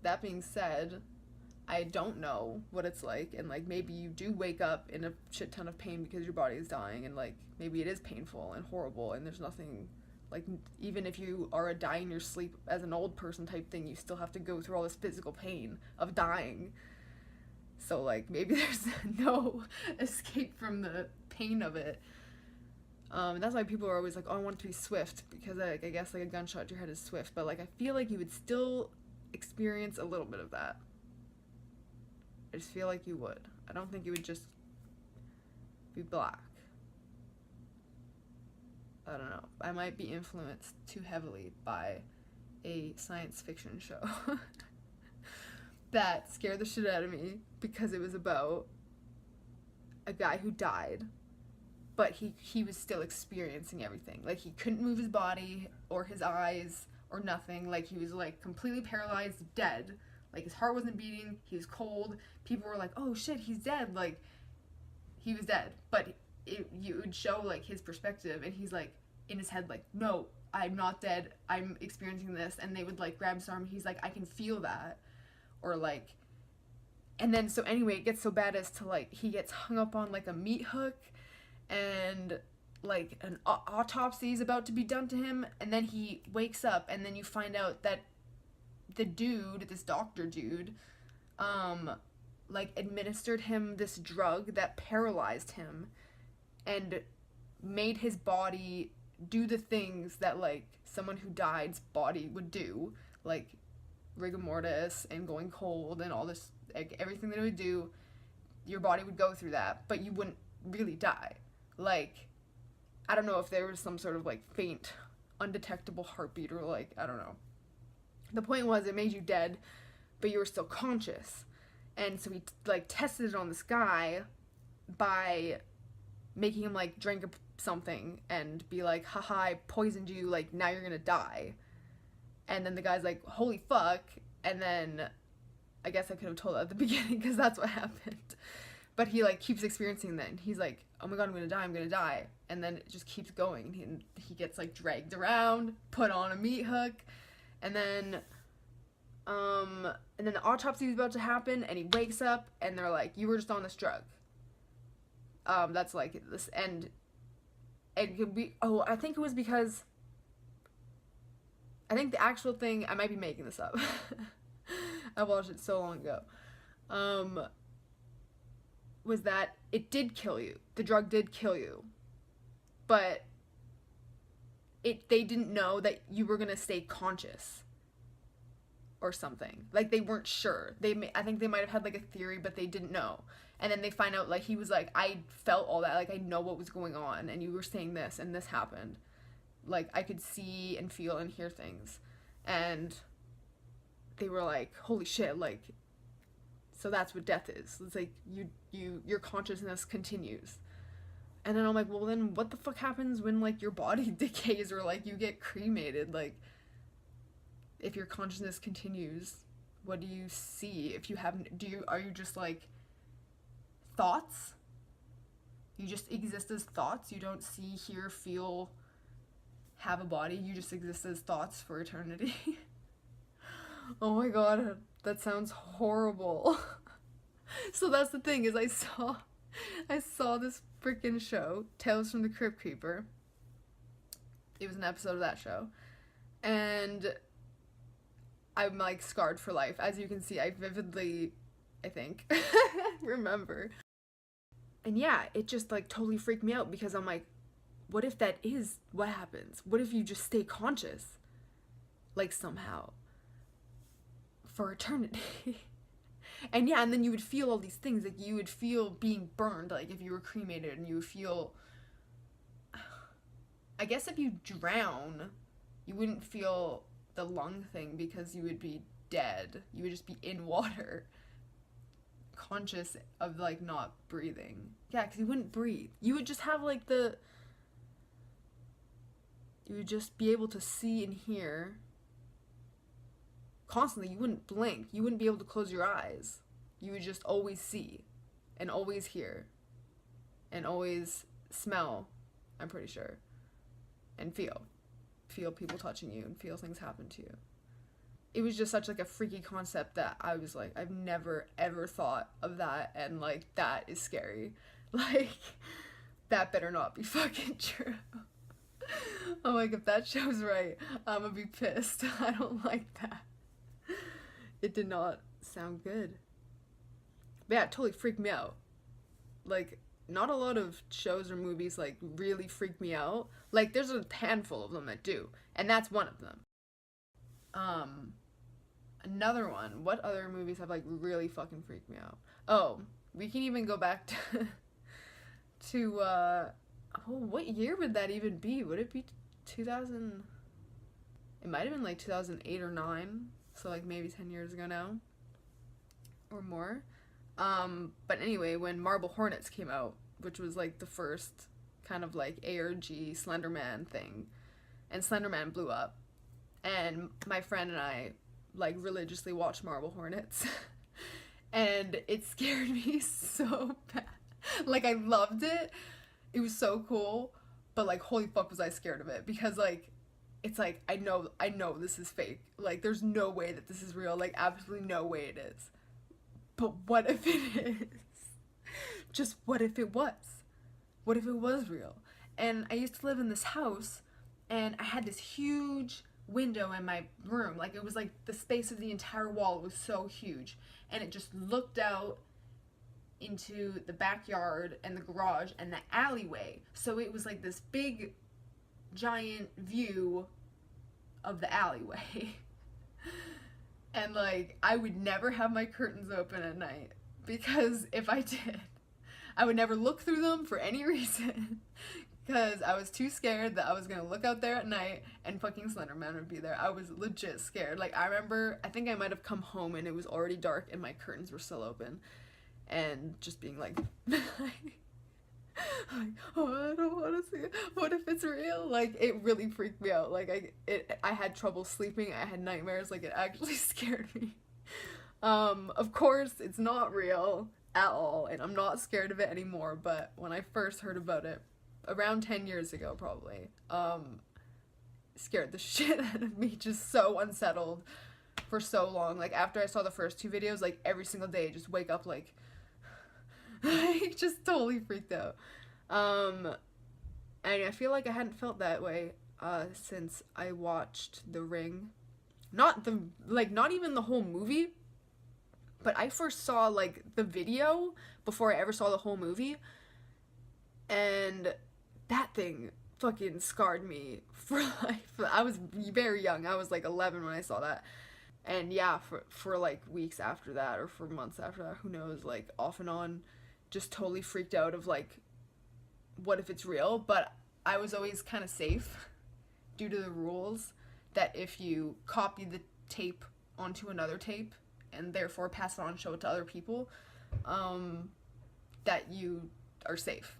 that being said, I don't know what it's like, and like maybe you do wake up in a shit ton of pain because your body is dying, and like maybe it is painful and horrible, and there's nothing, like, even if you are dying in your sleep as an old person type thing, you still have to go through all this physical pain of dying. So like maybe there's no escape from the pain of it. That's why people are always like, oh, I want it to be swift, because like, I guess like a gunshot to your head is swift, but like I feel like you would still experience a little bit of that. I just feel like you would. I don't think it would just be black. I don't know. I might be influenced too heavily by a science fiction show that scared the shit out of me because it was about a guy who died, but he was still experiencing everything. Like, he couldn't move his body or his eyes or nothing. Like, he was like completely paralyzed, dead. Like, his heart wasn't beating, he was cold. People were like, oh shit, he's dead. Like, he was dead. But you would show like his perspective, and he's like in his head like, no, I'm not dead, I'm experiencing this. And they would like grab his arm, he's like, I can feel that. Or like, and then so anyway, it gets so bad as to like he gets hung up on like a meat hook, and like an autopsy is about to be done to him, and then he wakes up, and then you find out that the dude, this doctor dude, like administered him this drug that paralyzed him and made his body do the things that like someone who died's body would do, like rigor mortis and going cold and all this, like everything that it would do, your body would go through that, but you wouldn't really die. Like, I don't know if there was some sort of like faint, undetectable heartbeat, or like, I don't know. The point was, it made you dead, but you were still conscious. And so he like tested it on this guy by making him like drink something and be like, haha, I poisoned you, like now you're gonna die. And then the guy's like, holy fuck. And then I guess I could have told that at the beginning because that's what happened. But he like keeps experiencing that, and he's like, oh my god, I'm gonna die. And then it just keeps going, and he gets like dragged around, put on a meat hook, and then the autopsy is about to happen, and he wakes up, and they're like, you were just on this drug. That's like this, and it could be, oh, I think it was because, I think the actual thing, I might be making this up. I watched it so long ago. Was that it did kill you. The drug did kill you. But they didn't know that you were gonna stay conscious or something. Like, they weren't sure. I think they might have had like a theory, but they didn't know. And then they find out, like, he was like, I felt all that, like I know what was going on, and you were saying this and this happened. Like, I could see and feel and hear things. And they were like, holy shit, like, so that's what death is. It's like your consciousness continues. And then I'm like, well, then what the fuck happens when like your body decays, or like you get cremated? Like, if your consciousness continues, what do you see? If you have, are you just like thoughts? You just exist as thoughts? You don't see, hear, feel, have a body? You just exist as thoughts for eternity? Oh my god, that sounds horrible. So that's the thing, is I saw this freaking show, Tales from the Crypt Keeper. It was an episode of that show. And I'm like scarred for life. As you can see, I vividly, I think, remember. And yeah, it just like totally freaked me out, because I'm like, what if that is what happens? What if you just stay conscious? Like, somehow. For eternity. And yeah, and then you would feel all these things. Like, you would feel being burned, like if you were cremated, and you would feel, I guess if you drown, you wouldn't feel the lung thing because you would be dead. You would just be in water, conscious of like not breathing. Yeah, because you wouldn't breathe. You would just have like you would just be able to see and hear constantly. You wouldn't blink. You wouldn't be able to close your eyes. You would just always see and always hear and always smell, I'm pretty sure, and feel people touching you and feel things happen to you. it was just such like a freaky concept that I was like, I've never ever thought of that, and like that is scary. Like that better not be fucking true. I'm like, if that show's right, I'm gonna be pissed. I don't like that. It did not sound good. But yeah, it totally freaked me out. Like, not a lot of shows or movies like really freak me out. Like, there's a handful of them that do, and that's one of them. Another one. What other movies have like really fucking freaked me out? Oh, we can even go back to what year would that even be? Would it be 2000? It might have been like 2008 or 9, so like maybe 10 years ago now or more. But anyway, when Marble Hornets came out, which was like the first kind of like ARG Slenderman thing, and Slenderman blew up, and my friend and I like religiously watched Marble Hornets and it scared me so bad. Like, I loved it. It was so cool, but like, holy fuck was I scared of it, because like, it's like, I know this is fake. Like, there's no way that this is real. Like, absolutely no way it is. But what if it is? Just what if it was? What if it was real? And I used to live in this house, and I had this huge window in my room. Like, it was like the space of the entire wall. It was so huge, and it just looked out into the backyard and the garage and the alleyway. So it was like this big giant view of the alleyway. And like, I would never have my curtains open at night, because if I did, I would never look through them for any reason, because I was too scared that I was gonna look out there at night and fucking Slenderman would be there. I was legit scared. Like, I remember, I think I might have come home and it was already dark and my curtains were still open, and just being like, oh, I don't want to see it. What if it's real? Like, it really freaked me out. Like, I had trouble sleeping. I had nightmares. Like, it actually scared me. Of course, it's not real at all, and I'm not scared of it anymore. But when I first heard about it, around 10 years ago, probably, scared the shit out of me. Just so unsettled for so long. Like, after I saw the first 2 videos, like, every single day, I just wake up like, just totally freaked out. And I feel like I hadn't felt that way since I watched The Ring. Not even the whole movie, but I first saw like the video before I ever saw the whole movie, and that thing fucking scarred me for life. I was very young. I was like 11 when I saw that. And yeah, for like weeks after that, or for months after that, who knows, like off and on, just totally freaked out of like, what if it's real? But I was always kind of safe due to the rules that if you copy the tape onto another tape and therefore pass it on, show it to other people, that you are safe.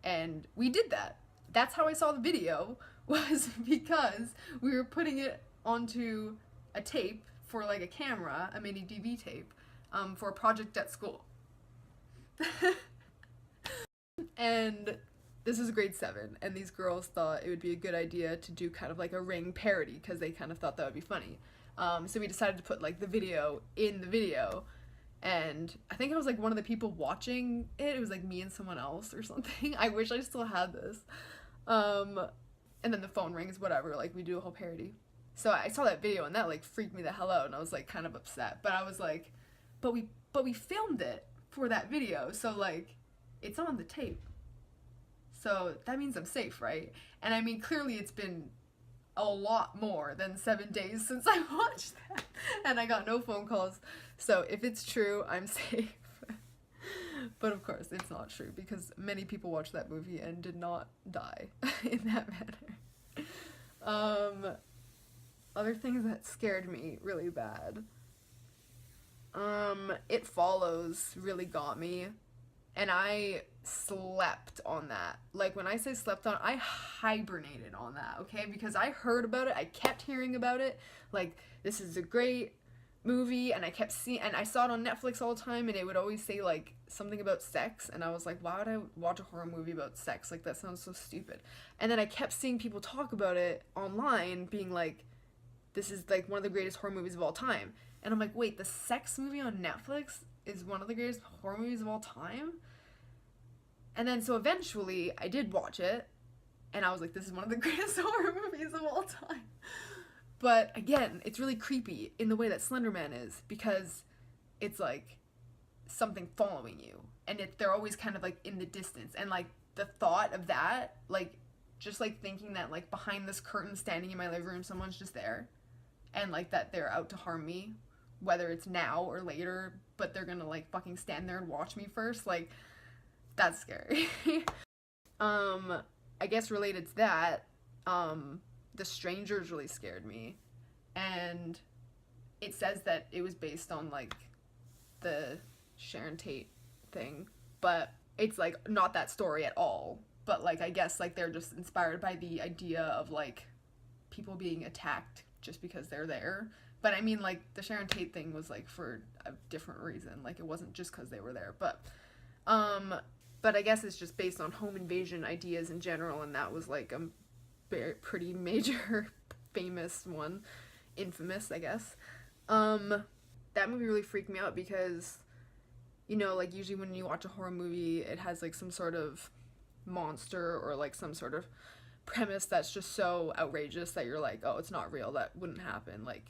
And we did that. That's how I saw the video, was because we were putting it onto a tape for like a camera, a mini DV tape, for a project at school. And this was grade 7, and these girls thought it would be a good idea to do kind of like a Ring parody, because they kind of thought that would be funny. So we decided to put like the video in the video, and I think I was like one of the people watching it. It was like me and someone else or something. I wish I still had this. And then the phone rings, whatever, like we do a whole parody. So I saw that video and that like freaked me the hell out, and I was like kind of upset. But I was like, but we filmed it for that video, so like it's on the tape. So that means I'm safe, right? And I mean, clearly it's been a lot more than 7 days since I watched that, and I got no phone calls. So if it's true, I'm safe. But of course it's not true, because many people watched that movie and did not die in that manner. Other things that scared me really bad. It Follows really got me, and I slept on that. Like, when I say slept on, I hibernated on that, okay? Because I heard about it, I kept hearing about it, like, this is a great movie, and I kept seeing, and I saw it on Netflix all the time, and it would always say, like, something about sex, and I was like, why would I watch a horror movie about sex? Like, that sounds so stupid. And then I kept seeing people talk about it online, being like, this is like one of the greatest horror movies of all time. And I'm like, wait, the sex movie on Netflix is one of the greatest horror movies of all time? And then so eventually I did watch it, and I was like, this is one of the greatest horror movies of all time. But again, it's really creepy in the way that Slender Man is, because it's like something following you, and they're always kind of like in the distance, and like the thought of that, like just like thinking that like behind this curtain standing in my living room someone's just there, and like that they're out to harm me, whether it's now or later, but they're gonna like fucking stand there and watch me first, like that's scary. I guess related to that, The Strangers really scared me, and it says that it was based on like the Sharon Tate thing, but it's like not that story at all. But like I guess like they're just inspired by the idea of like people being attacked just because they're there. But I mean, like the Sharon Tate thing was like for a different reason, like it wasn't just because they were there. But I guess it's just based on home invasion ideas in general, and that was like a pretty major famous one, infamous, I guess. That movie really freaked me out because, you know, like usually when you watch a horror movie, it has like some sort of monster or like some sort of premise that's just so outrageous that you're like, oh, it's not real, that wouldn't happen. Like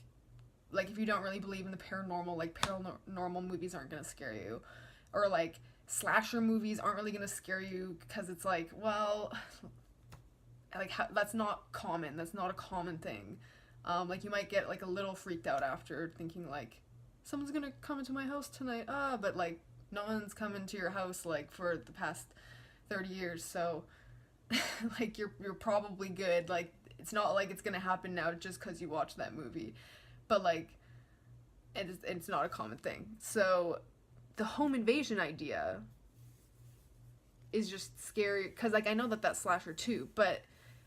if you don't really believe in the paranormal, like paranormal movies aren't gonna scare you, or like slasher movies aren't really gonna scare you because it's like, well, like that's not common, that's not a common thing. Like you might get like a little freaked out after thinking like someone's gonna come into my house tonight, but like no one's come into your house like for the past 30 years, so like you're probably good. Like it's not like it's gonna happen now just because you watched that movie, but like it's not a common thing. So the home invasion idea is just scary because like I know that that's slasher too, but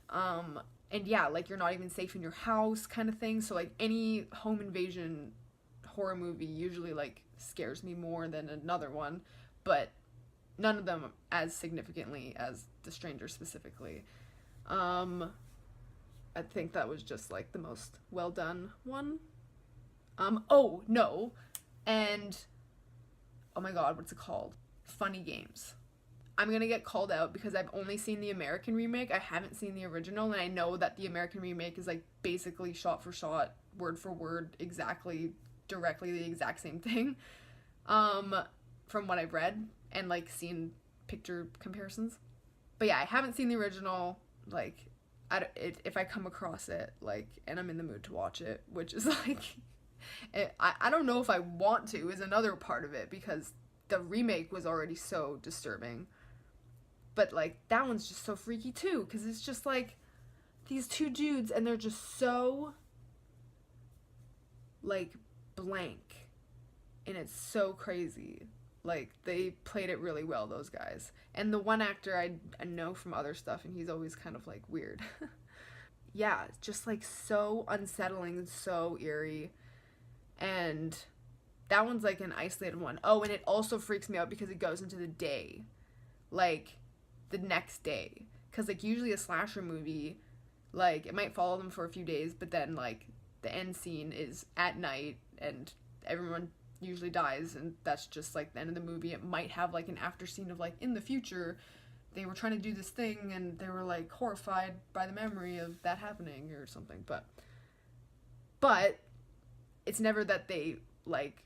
and yeah, like you're not even safe in your house kind of thing. So like any home invasion horror movie usually like scares me more than another one, but none of them as significantly as The Stranger specifically. I think that was just like the most well done one. Oh no, and oh my god, what's it called? Funny Games. I'm gonna get called out because I've only seen the American remake. I haven't seen the original, and I know that the American remake is like basically shot for shot, word for word, exactly, directly the exact same thing. From what I've read and like seen picture comparisons. But yeah, I haven't seen the original. Like, if I come across it, like, and I'm in the mood to watch it, which is like, I don't know if I want to, is another part of it, because the remake was already so disturbing. But like that one's just so freaky too, because it's just like these two dudes and they're just so like blank, and it's so crazy. Like they played it really well, those guys. And the one actor I know from other stuff, and he's always kind of like weird. Yeah, just like so unsettling and so eerie. And that one's like an isolated one. Oh, and it also freaks me out because it goes into the day. Like the next day, because like usually a slasher movie, like it might follow them for a few days, but then like the end scene is at night and everyone usually dies, and that's just like the end of the movie. It might have like an after scene of like in the future they were trying to do this thing and they were like horrified by the memory of that happening or something, but it's never that they like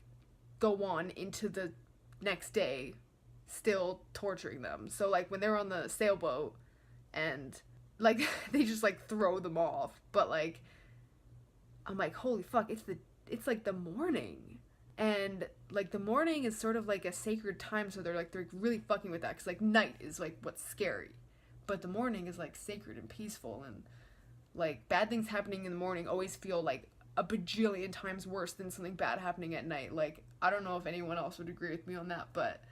go on into the next day still torturing them. So like when they're on the sailboat and like they just like throw them off, but like I'm like, holy fuck, it's like the morning, and like the morning is sort of like a sacred time, so they're really fucking with that, because like night is like what's scary, but the morning is like sacred and peaceful, and like bad things happening in the morning always feel like a bajillion times worse than something bad happening at night. Like I don't know if anyone else would agree with me on that, but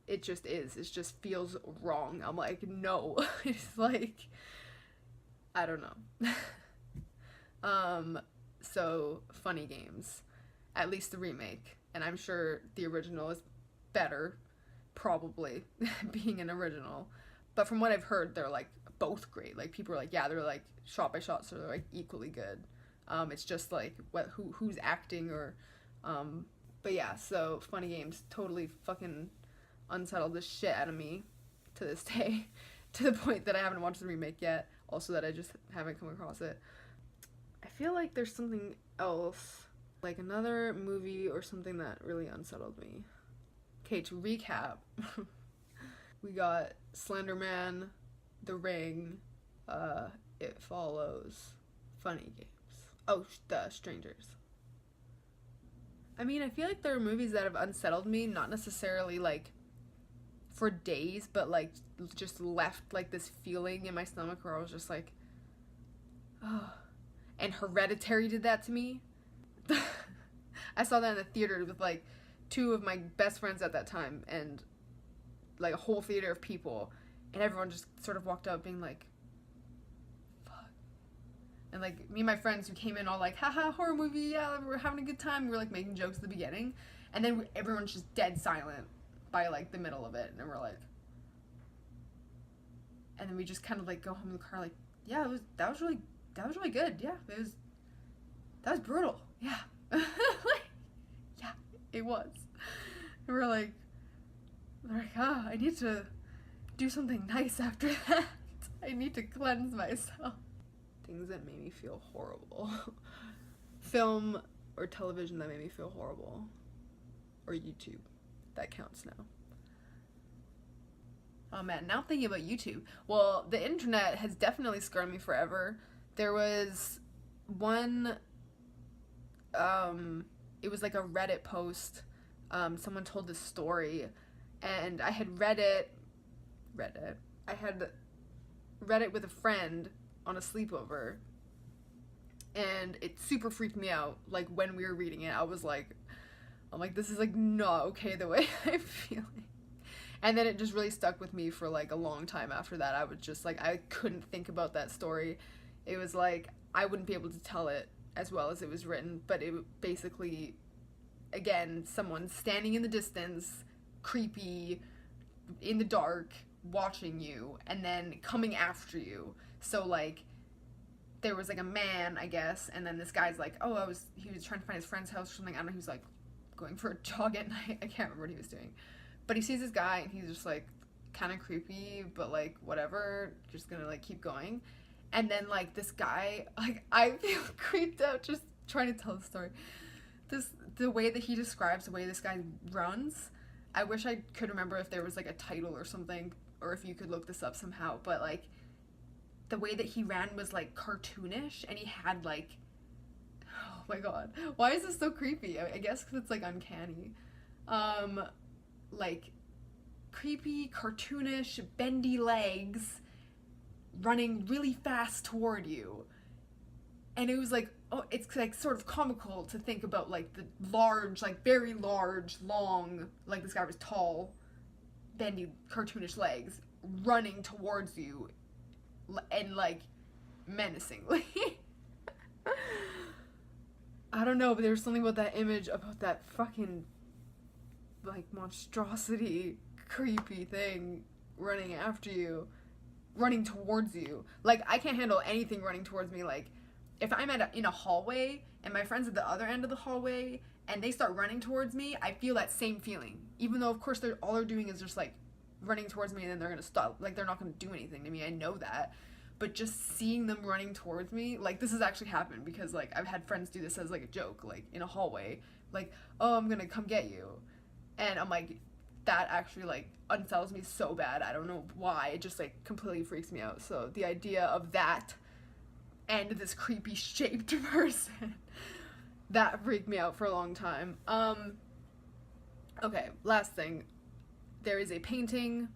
it just is. It just feels wrong. I'm like, no. It's like, I don't know. So Funny Games, at least the remake, and I'm sure the original is better, probably, being an original. But from what I've heard, they're like both great. Like people are like, yeah, they're like shot by shot, so they're like equally good. It's just like who's acting or but yeah, so Funny Games totally fucking unsettled the shit out of me to this day, to the point that I haven't watched the remake yet, also that I just haven't come across it. I feel like there's something else, like another movie or something that really unsettled me. Okay, to recap, we got Slender Man, The Ring, It Follows, Funny Games. Oh, The Strangers. I mean, I feel like there are movies that have unsettled me, not necessarily like for days, but like just left like this feeling in my stomach where I was just like, oh. And Hereditary did that to me. I saw that in the theater with like two of my best friends at that time and like a whole theater of people, and everyone just sort of walked out being like, fuck. And like me and my friends who came in all like, haha, horror movie, yeah, we're having a good time, we were like making jokes at the beginning, and then everyone's just dead silent by like the middle of it, and we're like, and then we just kind of like go home in the car like, yeah, that was really good, yeah, that was brutal, yeah. Yeah, it was. And we're like, I need to do something nice after that. I need to cleanse myself. Things that made me feel horrible. Film or television that made me feel horrible. Or YouTube. That counts now. Oh man, now I'm thinking about YouTube. Well, the internet has definitely scarred me forever. There was one, it was like a Reddit post. Someone told this story, and I had read it with a friend on a sleepover, and it super freaked me out. Like when we were reading it, I'm like, this is like not okay the way I'm feeling. And then it just really stuck with me for like a long time after that. I was just like, I couldn't think about that story. It was like, I wouldn't be able to tell it as well as it was written, but it basically, again, someone standing in the distance, creepy, in the dark, watching you, and then coming after you. So like, there was like a man, I guess, and then this guy's like, he was trying to find his friend's house or something. I don't know, he was like going for a jog at night. I can't remember what he was doing. But he sees this guy and he's just like kind of creepy, but like whatever, just gonna like keep going. And then like this guy, like I feel creeped out just trying to tell the story. The way that he describes the way this guy runs, I wish I could remember if there was like a title or something, or if you could look this up somehow, but like the way that he ran was like cartoonish, and he had like, oh my god, why is this so creepy? I guess because it's like uncanny. Like creepy, cartoonish, bendy legs running really fast toward you. And it was like, oh, it's like sort of comical to think about like the large, like very large, long, like this guy was tall, bendy, cartoonish legs running towards you and like menacingly. I don't know, but there was something about that image, about that fucking like monstrosity, creepy thing running after you, running towards you. Like, I can't handle anything running towards me. Like, if I'm in a hallway and my friend's at the other end of the hallway and they start running towards me, I feel that same feeling. Even though, of course, all they're doing is just like running towards me and then they're gonna stop. Like, they're not gonna do anything to me. I know that. But just seeing them running towards me, like, this has actually happened because, like, I've had friends do this as, like, a joke, like, in a hallway. Like, oh, I'm gonna come get you. And I'm like, that actually, like, unsettles me so bad. I don't know why. It just, like, completely freaks me out. So the idea of that and this creepy shaped person, that freaked me out for a long time. Okay, last thing. There is a painting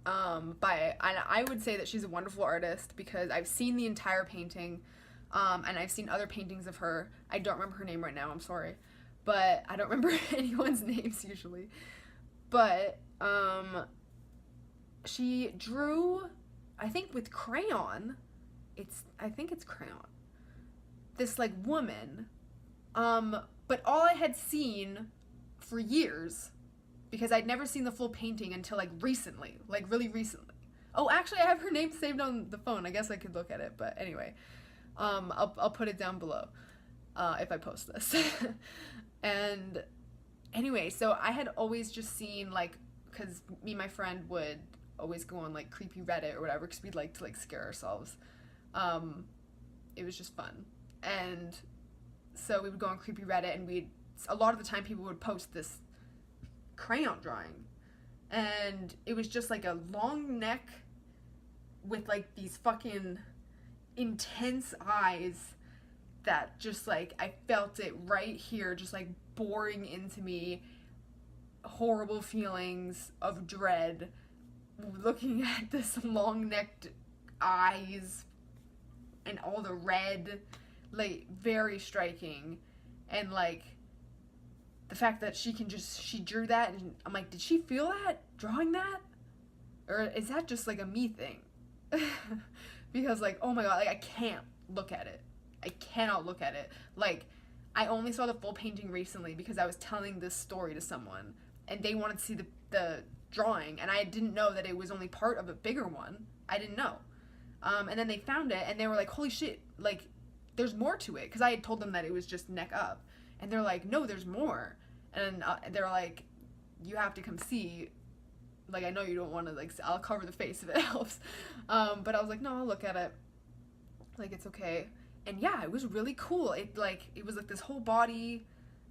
and I would say that she's a wonderful artist because I've seen the entire painting, and I've seen other paintings of her. I don't remember her name right now, I'm sorry. But I don't remember anyone's names usually. But she drew, I think with crayon, I think it's crayon, this like woman, but all I had seen for years, because I'd never seen the full painting until like recently, like really recently. Oh, actually I have her name saved on the phone, I guess I could look at it, but anyway. I'll put it down below if I post this. And anyway, so I had always just seen, like, because me and my friend would always go on, like, creepy Reddit or whatever, because we'd like to, like, scare ourselves. It was just fun. And so we would go on creepy Reddit, and a lot of the time people would post this crayon drawing. And it was just, like, a long neck with, like, these fucking intense eyes that just, like, I felt it right here, just, like, boring into me. Horrible feelings of dread looking at this long-necked eyes and all the red, like, very striking. And, like, the fact that she drew that, and I'm like, did she feel that drawing that? Or is that just, like, a me thing? Because, like, oh my god, like, I can't look at it. I cannot look at it. Like, I only saw the full painting recently because I was telling this story to someone, and they wanted to see the drawing, and I didn't know that it was only part of a bigger one. I didn't know. And then they found it, and they were like, holy shit, like, there's more to it, because I had told them that it was just neck up. And they're like, no, there's more. And they're like, you have to come see. Like, I know you don't want to, like, I'll cover the face if it helps. But I was like, no, I'll look at it. Like, it's okay. And yeah, it was really cool. It was like this whole body.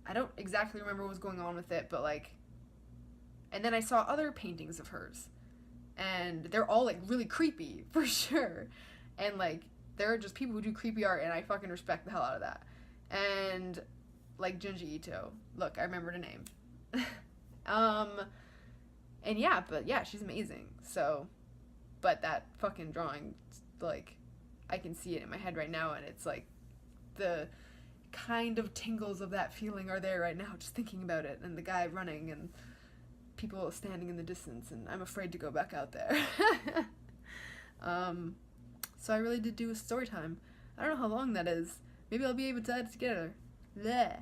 I don't exactly remember what was going on with it, but, like, and then I saw other paintings of hers. And they're all, like, really creepy, for sure. And, like, there are just people who do creepy art, and I fucking respect the hell out of that. And, like, Junji Ito. Look, I remembered a name. And yeah, but yeah, she's amazing. So, but that fucking drawing, like, I can see it in my head right now, and it's like the kind of tingles of that feeling are there right now, just thinking about it, and the guy running, and people standing in the distance, and I'm afraid to go back out there. So I really did do a story time. I don't know how long that is. Maybe I'll be able to add it together. Bleh.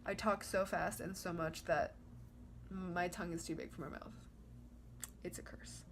I talk so fast and so much that my tongue is too big for my mouth. It's a curse.